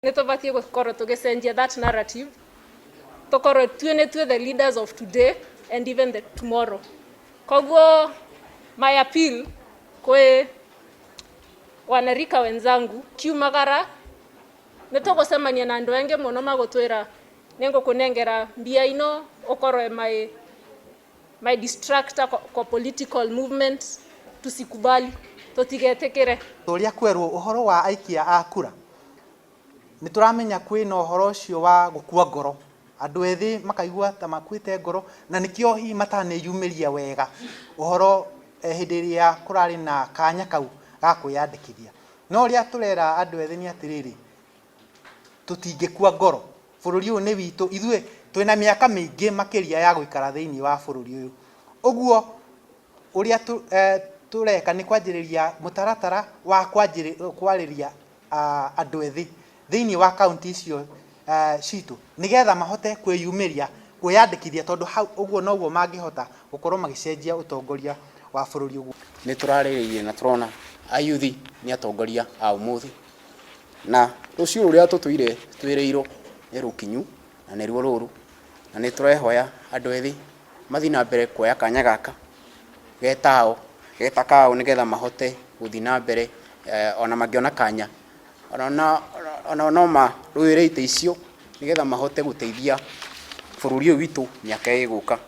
Nitubatie gukorwo tugicenjia that narrative, tukorwo tue the leaders of today and even the tomorrow. Koguo my appeal kwe wanarika wenzangu kiumagara nitugucemania na andu engi muno magutwira ningukunengera mbia ino ukorwe my distractor ko political movement, tusikubali tutigetekere. Uria kwerwo uhoro wa aikia a kura nituramenya kwina uhoro ucio wa gukua ngoro, andu ethi makaigua ta makuite ngoro na nikio hi mataneyumiria wega uhoro hindi iria kurari na kanya kau ga kwiyandikithia. No uria turera andu ethi ni atiriri, tutingikua ngoro, bururi uyu ni witu, ithue twina miaka mingi makiria ya guikara thiini wa bururi uyu. Uguo uria tureka ni kwanjiriria mutaratara wa kwariria andu ethi thiini wa county icio citu nigetha mahote kwiyumiria kwiyandikithia, tondu hau uguo noguo mangihota gukorwo magicenjia utongoria wa bururi uguo. Ni turariririe na turona ayuthi ni atongoria a umuthi, na rucio ruria tutuire twireiro ni rukinyu na ni ruo ruru, na ni turehoya andu ethi mathi na mbere kuoya kanya gaka getakao nigetha mahote guthi na mbere ona magiona kanya ona no ruire ite icio nigetha mahote guteithia bururi uyu witu miaka iguka.